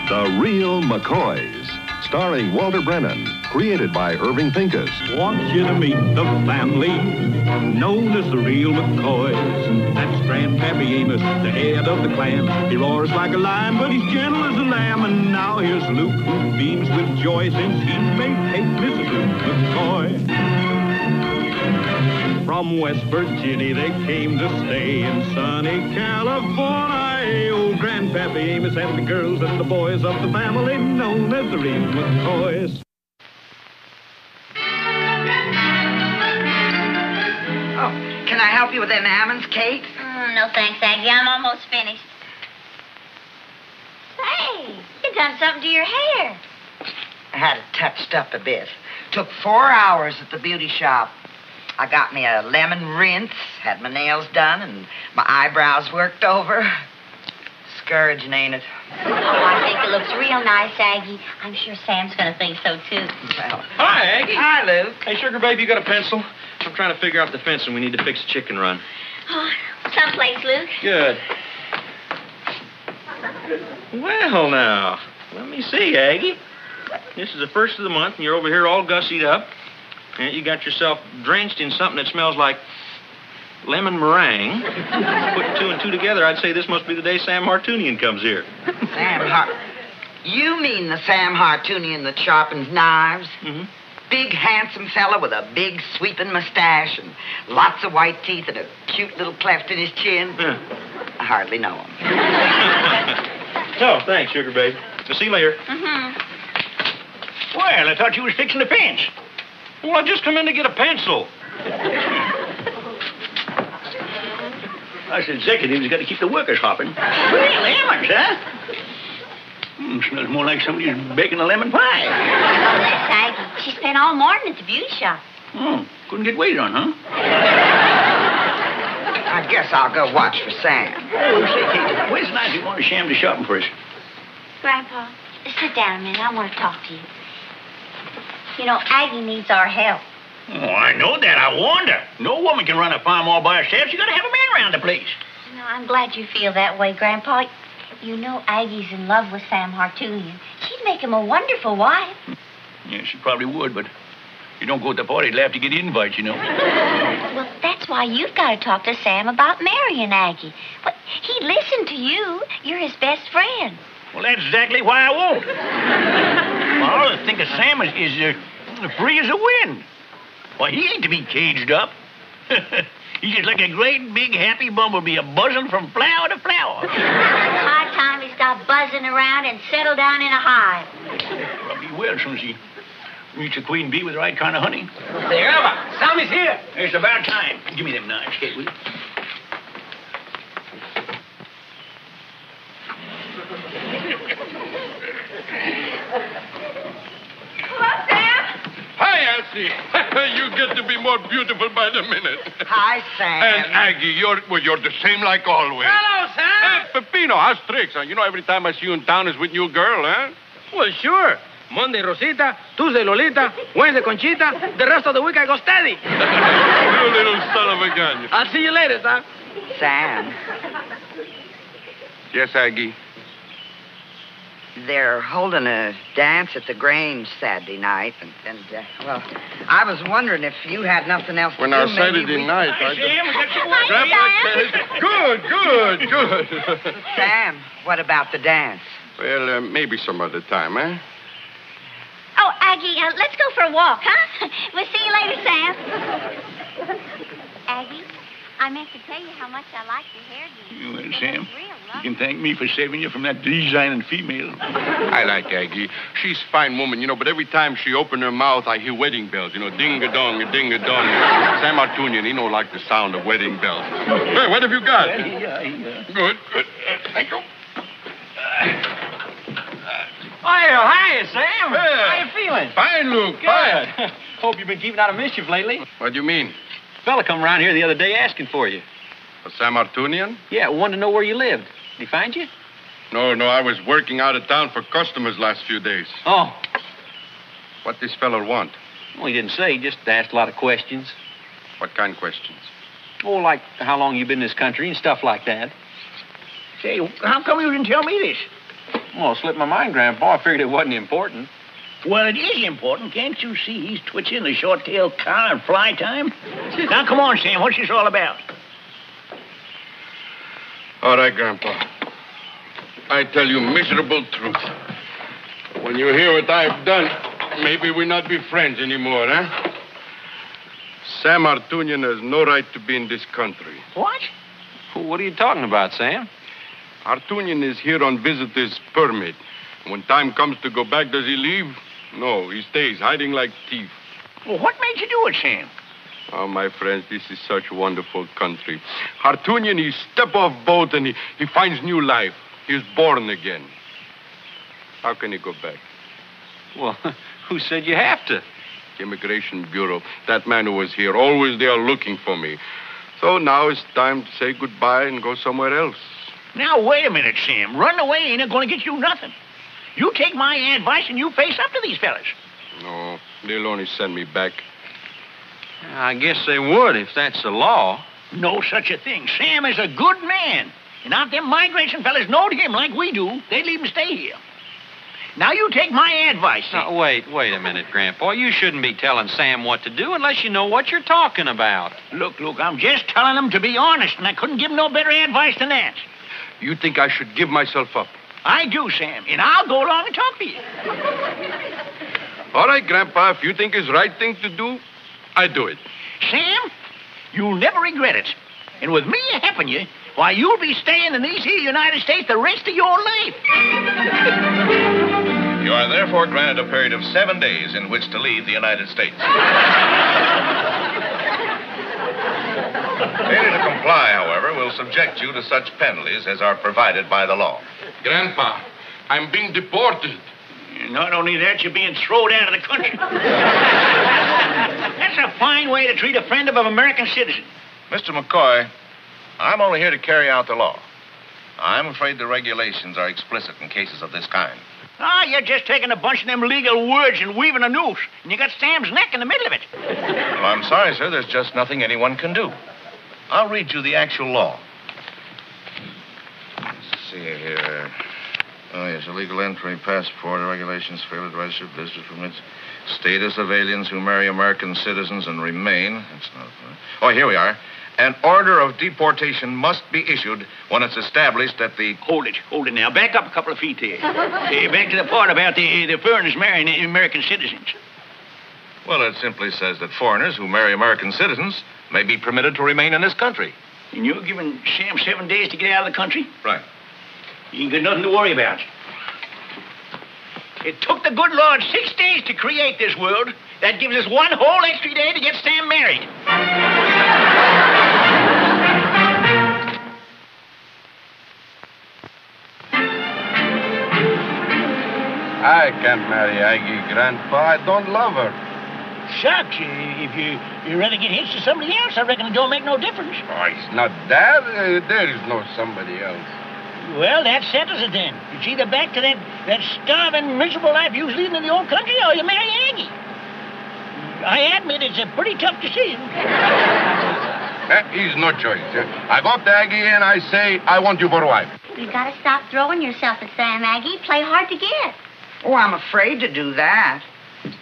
The Real Mccoys, starring Walter Brennan, created by Irving Pincus. Want you to meet the family known as the Real Mccoys. That's Grandpappy Amos, the head of the clan. He roars like a lion, but he's gentle as a lamb. And now here's Luke, who beams with joy since he made Kate Mrs. Luke McCoy. From West Virginia they came to stay in sunny California. Old Grandpappy Amos and the girls and the boys of the family known as the Real McCoys. Oh, can I help you with them almonds, Kate? No thanks, Aggie. I'm almost finished. Say, you done something to your hair. I had it touched up a bit. Took 4 hours at the beauty shop. I got me a lemon rinse, had my nails done, and my eyebrows worked over. Scourging, ain't it? Oh, I think it looks real nice, Aggie. I'm sure Sam's going to think so, too. Well, Hi, Aggie. hi, Luke. Hey, Sugar Baby, you got a pencil? I'm trying to figure out the fencing. We need to fix a chicken run. Oh, someplace, Luke. Good. Well, now, let me see, Aggie. This is the first of the month, and you're over here all gussied up. And you got yourself drenched in something that smells like lemon meringue. Put two and two together, I'd say this must be the day Sam Hartunian comes here. You mean the Sam Hartunian that sharpens knives? Mm-hmm. Big, handsome fella with a big, sweeping mustache and lots of white teeth and a cute little cleft in his chin? Yeah. I hardly know him. Oh, thanks, Sugar Baby. I'll see you later. Mm-hmm. Well, I thought you was fixing the fence. Well, I just come in to get a pencil. Us executives got to keep the workers hopping. Well, lemons, huh? Smells more like somebody's baking a lemon pie. That's Aggie. She spent all morning at the beauty shop. Couldn't get waited on, huh? I guess I'll go watch for Sam. Oh, say, Kate, when's the night you want to sham to shopping for us? Grandpa, sit down a minute. I want to talk to you. You know, Aggie needs our help. Oh, I know that. I warned her. No woman can run a farm all by herself. You got to have a man around the place. You know, I'm glad you feel that way, Grandpa. You know Aggie's in love with Sam Hartunian. She'd make him a wonderful wife. Yeah, she probably would, but you don't go to the party till after you get invites, you know. Well, that's why you've got to talk to Sam about marrying Aggie. Well, he'd listen to you. You're his best friend. Well, that's exactly why I won't. Well, I think of Sam is free as a wind. Why, he ain't to be caged up. He's just like a great, big, happy bumblebee, a-buzzing from flower to flower. High time he stopped buzzing around and settled down in a hive. Probably will, as soon as he meets a queen bee with the right kind of honey. There, Sam is here. It's about time. Give me them knives, Kate, will you? Hello, Sam. Hi, Elsie. You get to be more beautiful by the minute. Hi, Sam. And Aggie, you're the same like always. Hello, Sam. Peppino, how's tricks? You know, every time I see you in town is with new girl, huh? Well, sure. Monday, Rosita. Tuesday, Lolita. Wednesday, Conchita. The rest of the week, I go steady. You little son of a gun. I'll see you later, Sam. Sam, Yes, Aggie. they're holding a dance at the Grange Saturday night, and well, I was wondering if you had nothing else to When do. our maybe Saturday we- night, Hi, Sam. We got your Good. Sam, what about the dance? Well, maybe some other time, eh? Oh, Aggie, let's go for a walk, huh? We'll see you later, Sam. Aggie, I meant to tell you how much I like your hairdo. Well, Sam, It's real you lovely. can thank me for saving you from that designing female. I like Aggie. She's a fine woman, you know, but every time she open her mouth, I hear wedding bells, you know, ding-a-dong, ding-a-dong. Sam Hartunian, he don't like the sound of wedding bells. Hey, what have you got? Good. Thank you. Hi, Sam. Hey. How you feeling? Fine, Luke, fine. Good. Hope you've been keeping out of mischief lately. What do you mean? Fella come around here the other day asking for you. Sam Hartunian? Yeah, wanted to know where you lived. Did he find you? No, I was working out of town for customers last few days. Oh. What this feller want? Well, he didn't say. He just asked a lot of questions. What kind of questions? Oh, like how long you been in this country and stuff like that. Say, how come you didn't tell me this? Well, it slipped my mind, Grandpa. I figured it wasn't important. Well, it is important. Can't you see he's twitching the short-tailed car at fly time? Now, come on, Sam. What's this all about? All right, Grandpa. I tell you miserable truth. When you hear what I've done, maybe we'll not be friends anymore, huh? Sam Artunian has no right to be in this country. What? What are you talking about, Sam? Artunian is here on visitor's permit. When time comes to go back, does he leave? No, he stays, hiding like thief. Well, what made you do it, Sam? Oh, my friends, this is such a wonderful country. Artunian, he step off boat and he finds new life. He's born again. How can he go back? Well, who said you have to? Immigration Bureau. That man who was here, always they are looking for me. So now it's time to say goodbye and go somewhere else. Now, wait a minute, Sam. Running away ain't going to get you nothing. You take my advice and you face up to these fellas. No, they'll only send me back. I guess they would if that's the law. No such a thing. Sam is a good man. And if them migration fellas knowed him like we do, they'd leave him stay here. Now, you take my advice. Now, wait a minute, Grandpa. You shouldn't be telling Sam what to do unless you know what you're talking about. Look, I'm just telling him to be honest, and I couldn't give him no better advice than that. You think I should give myself up? I do, Sam, and I'll go along and talk to you. All right, Grandpa, if you think it's the right thing to do, I do it. Sam, you'll never regret it. And with me helping you, why, you'll be staying in these here United States the rest of your life. You are therefore granted a period of 7 days in which to leave the United States. Failure to comply, however, will subject you to such penalties as are provided by the law. Grandpa, I'm being deported. Not only that, you're being thrown out of the country. That's a fine way to treat a friend of an American citizen. Mr. McCoy, I'm only here to carry out the law. I'm afraid the regulations are explicit in cases of this kind. You're just taking a bunch of them legal words and weaving a noose, and you got Sam's neck in the middle of it. Well, I'm sorry, sir. There's just nothing anyone can do. I'll read you the actual law. Let's see here. Oh, yes, illegal entry, passport, regulations, failure to register, business permits, status of aliens who marry American citizens and remain. That's not. Oh, here we are. An order of deportation must be issued when it's established that the... Hold it now. Back up a couple of feet there. Back to the part about the foreigners marrying American citizens. Well, it simply says that foreigners who marry American citizens may be permitted to remain in this country. And you're giving Sam 7 days to get out of the country? Right. You ain't got nothing to worry about. It took the good Lord 6 days to create this world. That gives us one whole extra day to get Sam married. I can't marry Aggie, Grandpa. I don't love her. Shucks, if you rather get hitched to somebody else, I reckon it don't make no difference. Oh, it's not that. There is no somebody else. Well, that settles it then. It's either back to that starving, miserable life you was leading in the old country, or you marry Aggie. I admit it's a pretty tough decision. That is no choice. I go up to Aggie and I say, I want you for a wife. You gotta stop throwing yourself at Sam, Aggie. Play hard to get. Oh, I'm afraid to do that.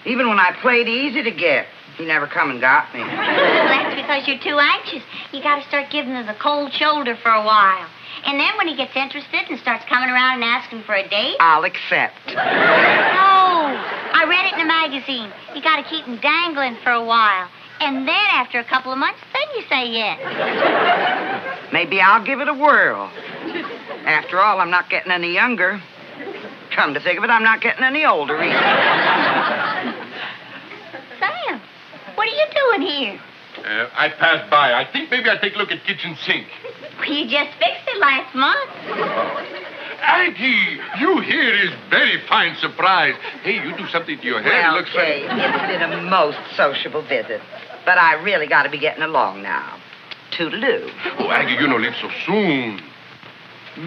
Even when I played easy to get, he never come and got me. Well, that's because you're too anxious. You gotta start giving him the cold shoulder for a while. And then when he gets interested and starts coming around and asking for a date... I'll accept. No! I read it in a magazine. You gotta keep him dangling for a while. And then after a couple of months, then you say yes. Maybe I'll give it a whirl. After all, I'm not getting any younger. Come to think of it, I'm not getting any older either. Sam, what are you doing here? I passed by. I think maybe I'll take a look at kitchen sink. Well, you just fixed it last month. Aggie, you here is very fine surprise. Hey, you do something to your hair. Well, It looks Kay, it's been a most sociable visit. But I really got to be getting along now. Toodaloo. Oh, Aggie, you don't leave so soon.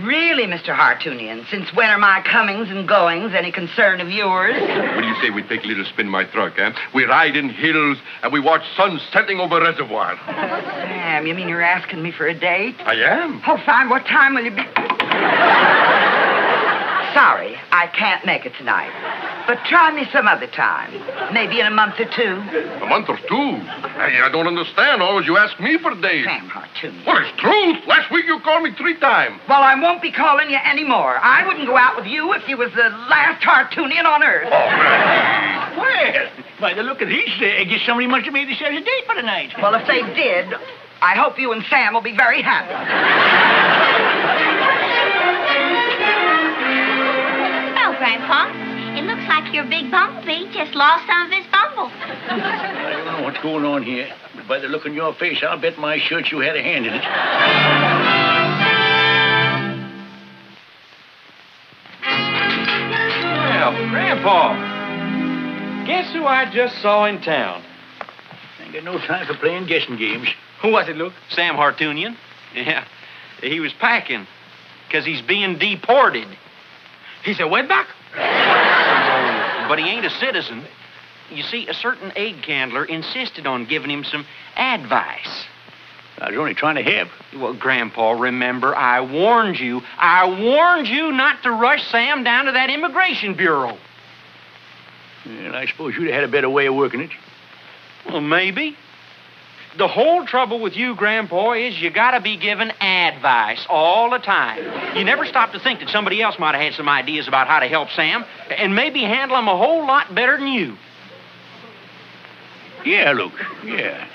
Really, Mr. Hartunian, since when are my comings and goings any concern of yours? What do you say we take a little spin in my truck, eh? We ride in hills and we watch sun setting over reservoir. Sam, you mean you're asking me for a date? I am. Oh, fine. What time will you be? Sorry. I can't make it tonight. But try me some other time. Maybe in a month or two. A month or two? Hey, I don't understand. Always you ask me for days. Sam Hartoonian. Well, it's truth. Last week you called me 3 times. Well, I won't be calling you anymore. I wouldn't go out with you if you was the last Hartoonian on earth. Oh, man. Well, by the look of this, I guess somebody must have made themselves a date for tonight. Well, if they did, I hope you and Sam will be very happy. Well, Grandpa, it looks like your big bumblebee just lost some of his bumble. I don't know what's going on here, but by the look on your face, I'll bet my shirt you had a hand in it. Well, Grandpa, guess who I just saw in town? Ain't got no time for playing guessing games. Who was it, Luke? Sam Hartoonian. Yeah, he was packing because he's being deported. He's a wetback? But he ain't a citizen. You see, a certain egg candler insisted on giving him some advice. I was only trying to help. Well, Grandpa, remember, I warned you. I warned you not to rush Sam down to that immigration bureau. Well, I suppose you'd have had a better way of working it. Well, maybe. The whole trouble with you, Grandpa, is you gotta be given advice all the time. You never stop to think that somebody else might have had some ideas about how to help Sam and maybe handle him a whole lot better than you. Yeah, Luke, yeah.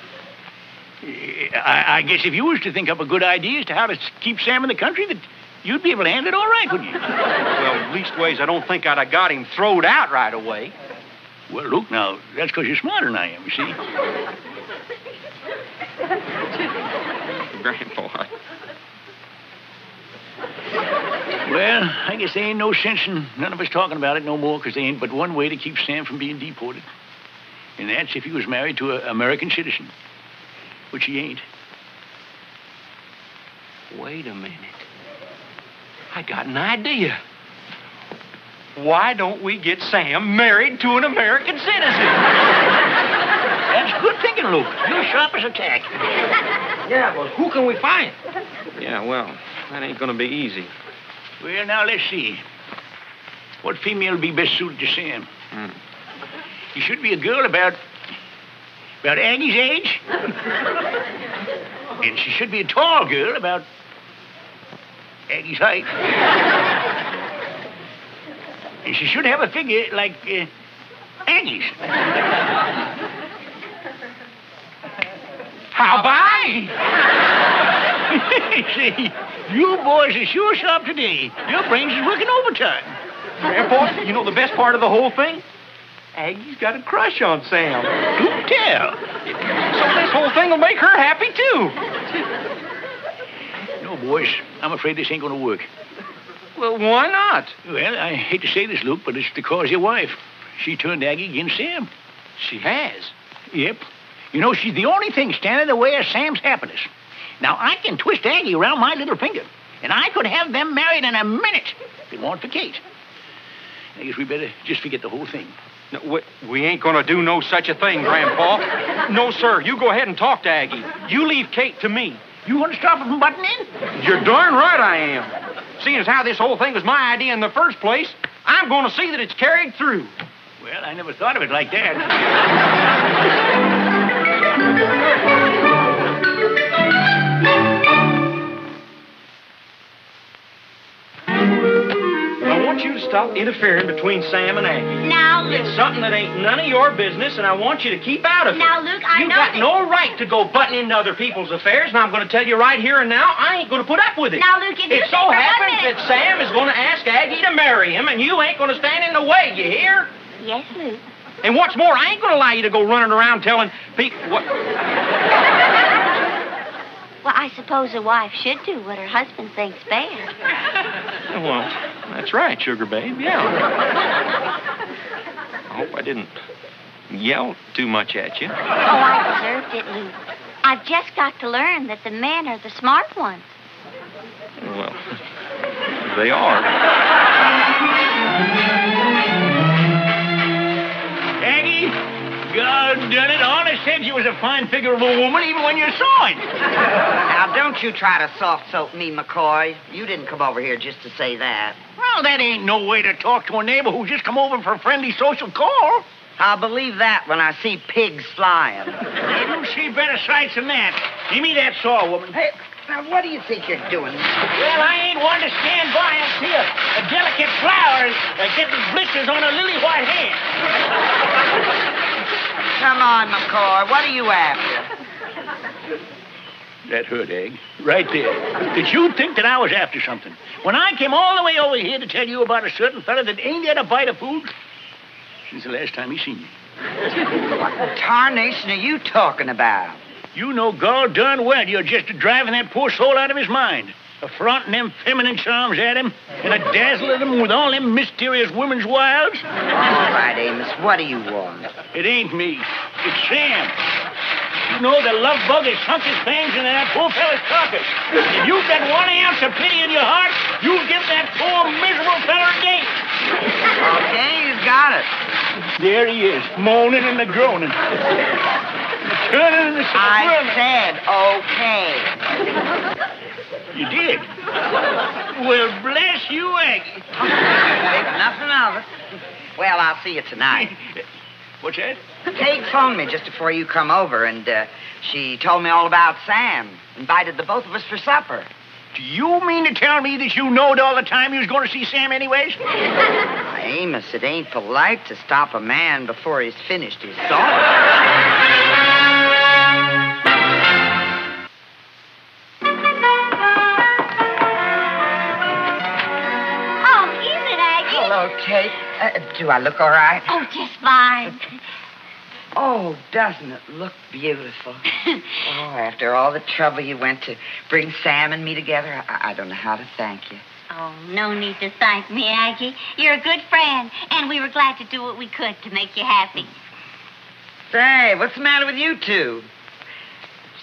I guess if you was to think up a good idea as to how to keep Sam in the country, that you'd be able to handle it all right, wouldn't you? Well, leastways, I don't think I'd have got him throwed out right away. Well, Luke, now, that's because you're smarter than I am, you see. Grandpa, Well, I guess there ain't no sense in none of us talking about it no more, because there ain't but one way to keep Sam from being deported. And that's if he was married to an American citizen, which he ain't. Wait a minute. I got an idea. Why don't we get Sam married to an American citizen? That's good thinking, Luke. You're sharp as a tack. Yeah, but who can we find? Yeah, well, that ain't gonna be easy. Well, now, let's see. What female would be best suited to Sam? She should be a girl about Aggie's age. And she should be a tall girl about Aggie's height. And she should have a figure like Aggie's. How about See, you boys are sure sharp today. Your brains is working overtime. Grandpa, you know the best part of the whole thing? Aggie's got a crush on Sam. Do tell. So this whole thing will make her happy, too. No, boys, I'm afraid this ain't going to work. Well, why not? Well, I hate to say this, Luke, but it's because your wife. She turned Aggie against Sam. She has. Yep. You know, she's the only thing standing in the way of Sam's happiness. Now, I can twist Aggie around my little finger, and I could have them married in a minute if it weren't for Kate. I guess we better just forget the whole thing. No, we ain't gonna do no such a thing, Grandpa. No, sir. You go ahead and talk to Aggie. You leave Kate to me. You want to stop her from butting in? You're darn right I am. Seeing as how this whole thing was my idea in the first place, I'm gonna see that it's carried through. Well, I never thought of it like that. I want you to stop interfering between Sam and Aggie. Now, Luke. It's something that ain't none of your business, and I want you to keep out of it. Now, Luke, I You know got that- no right to go butting into other people's affairs, and I'm going to tell you right here and now, I ain't going to put up with it. Now, Luke, if you It think so for 1 happens minute- that Sam is going to ask Aggie to marry him, and you ain't going to stand in the way, you hear? Yes, Luke. And what's more, I ain't going to allow you to go running around telling people what... Well, I suppose a wife should do what her husband thinks best. Well, that's right, sugar babe, yeah. I hope I didn't yell too much at you. Oh, I deserved it, Luke. I've just got to learn that the men are the smart ones. Well, they are. Aggie, God done it. All I said you was a fine figure of a woman even when you saw it. Now, don't you try to soft soap me, McCoy. You didn't come over here just to say that. Well, Well, that ain't no way to talk to a neighbor who's just come over for a friendly social call. I'll believe that when I see pigs flying. You see better sights than that. Give me that saw, woman. Hey, now, what do you think you're doing? Well, I ain't one to stand by and see a delicate flower getting blisters on a lily white hand. Come on, McCoy. What are you after? That hurt, Egg. Right there. Did you think that I was after something? When I came all the way over here to tell you about a certain fella that ain't had a bite of food since the last time he seen me. What in tarnation are you talking about? You know gall darn well you're just driving that poor soul out of his mind. Affronting them feminine charms at him and dazzling him with all them mysterious women's wiles. All right, Amos, what do you want? It ain't me. It's Sam. You know the love bug has sunk his fangs into that poor fella's carcass. If you've got 1 ounce of pity in your heart, you'll give that poor miserable fella a date. Okay, he's got it. There he is, moaning and groaning. Turning in the I said okay. You did? Well, bless you, Aggie. Think nothing of it. Well, I'll see you tonight. What's that? Kate phoned me just before you come over, and she told me all about Sam. Invited the both of us for supper. Do you mean to tell me that you knowed all the time you was going to see Sam anyways? Amos, it ain't polite to stop a man before he's finished his song. Hello, Kate. Do I look all right? Oh, just fine. Oh, doesn't it look beautiful? Oh, after all the trouble you went to bring Sam and me together, I don't know how to thank you. Oh, no need to thank me, Aggie. You're a good friend, and we were glad to do what we could to make you happy. Say, what's the matter with you two?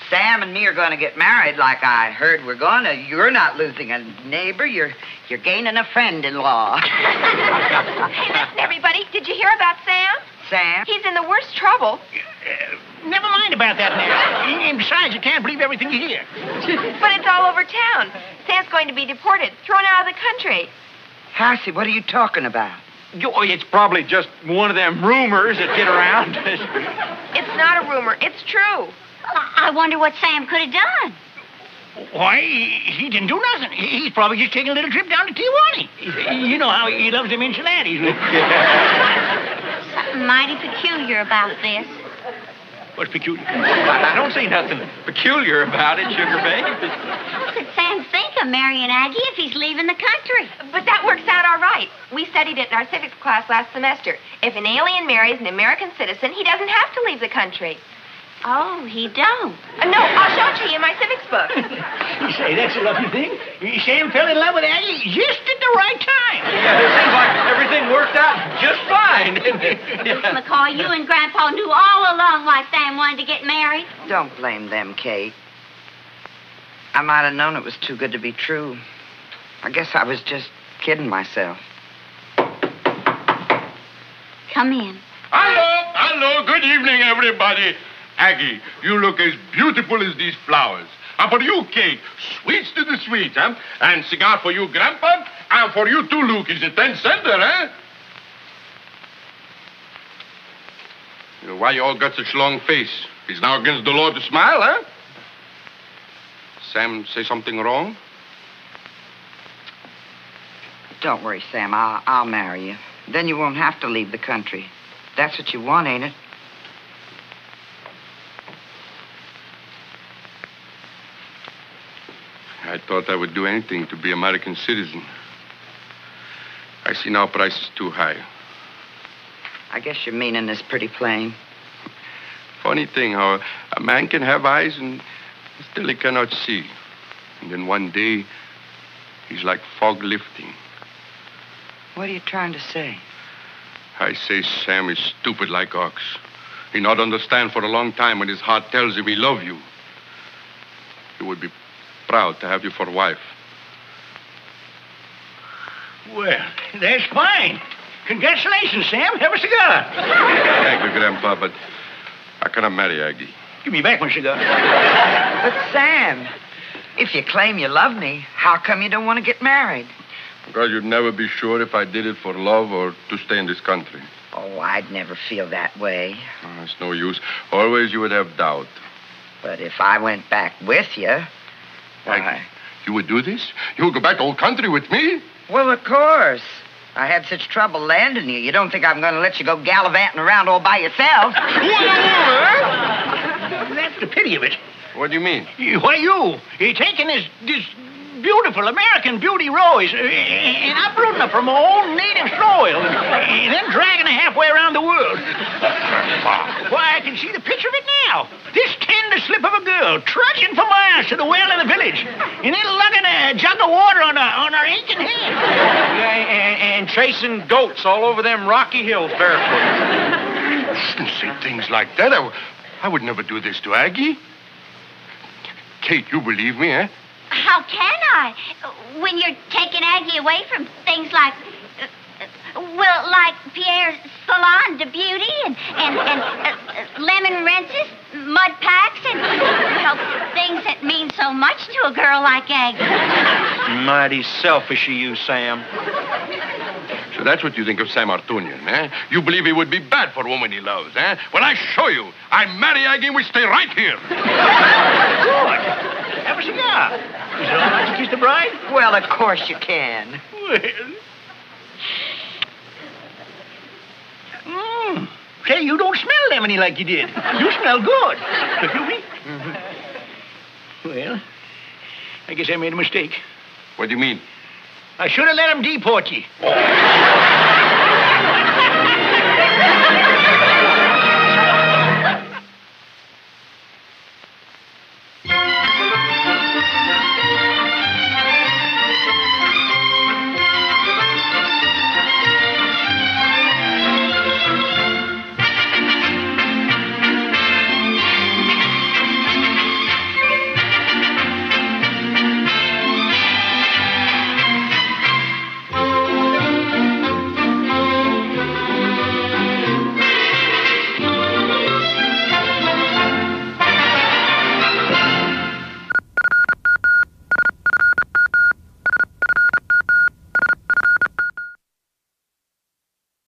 Sam and me are going to get married like I heard we're going to. You're not losing a neighbor. You're gaining a friend-in-law. Hey, listen, everybody. Did you hear about Sam? Sam? He's in the worst trouble. Never mind about that now. And besides, you can't believe everything you hear. But it's all over town. Sam's going to be deported, thrown out of the country. Hassie, what are you talking about? Oh, it's probably just one of them rumors that get around. It's not a rumor. It's true. I wonder what Sam could have done. Why, he didn't do nothing. He's probably just taking a little trip down to Tijuana. You know how he loves them enchiladas. Something mighty peculiar about this. What's peculiar? I don't see nothing peculiar about it, Sugar Babe. What could Sam think of marrying Aggie if he's leaving the country? But that works out all right. We studied it in our civics class last semester. If an alien marries an American citizen, he doesn't have to leave the country. Oh, he don't. No, I'll show it to you in my civics book. You say, that's a lovely thing. Sam fell in love with Aggie just at the right time. Yeah, it seems like everything worked out just fine, didn't it? Mr. McCoy, you and Grandpa knew all along why Sam wanted to get married. Don't blame them, Kate. I might have known it was too good to be true. I guess I was just kidding myself. Come in. Hello. Good evening, everybody. Aggie, you look as beautiful as these flowers. And for you, Kate, sweets to the sweet, huh? And cigar for you, Grandpa. And for you too, Luke. Is it 10-center, huh? You know, why you all got such long face? Is now against the law to smile, huh? Sam say something wrong? Don't worry, Sam. I'll marry you. Then you won't have to leave the country. That's what you want, ain't it? I thought I would do anything to be American citizen. I see now price is too high. I guess your meaning is pretty plain. Funny thing how a man can have eyes and still he cannot see. And then one day, he's like fog lifting. What are you trying to say? I say Sam is stupid like ox. He not understand for a long time when his heart tells him he love you. He would be proud to have you for wife. Well, that's fine. Congratulations, Sam. Have a cigar. Thank you, Grandpa, but I cannot marry Aggie. Give me back my cigar. But, Sam, if you claim you love me, how come you don't want to get married? Because you'd never be sure if I did it for love or to stay in this country. Oh, I'd never feel that way. Oh, it's no use. Always you would have doubt. But if I went back with you, why? You would do this? You would go back to old country with me? Well, of course. I had such trouble landing you. You don't think I'm going to let you go gallivanting around all by yourself? That's the pity of it. What do you mean? Why, you taking this beautiful American beauty rose and uprooting her from her own native soil and then dragging her halfway around the world. Why, I can see the picture of it now. This tender slip of a girl trudging for miles to the well in the village and then lugging a jug of water on her aching head. And chasing goats all over them rocky hills barefoot. You shouldn't say things like that. I would never do this to Aggie. Kate, you believe me, eh? How can I? When you're taking Aggie away from things like, like Pierre's salon de beauty and lemon rinses, mud packs, and things that mean so much to a girl like Aggie. Mighty selfish of you, Sam. So that's what you think of Sam Artunian, eh? You believe he would be bad for a woman he loves, eh? Well, I show you. I marry Aggie and we stay right here. Good. Have a cigar. Is it all right to kiss the bride? Well, of course you can. Well. Say, you don't smell lemony like you did. You smell good. Excuse me? Mm-hmm. Well, I guess I made a mistake. What do you mean? I should have let him deport you.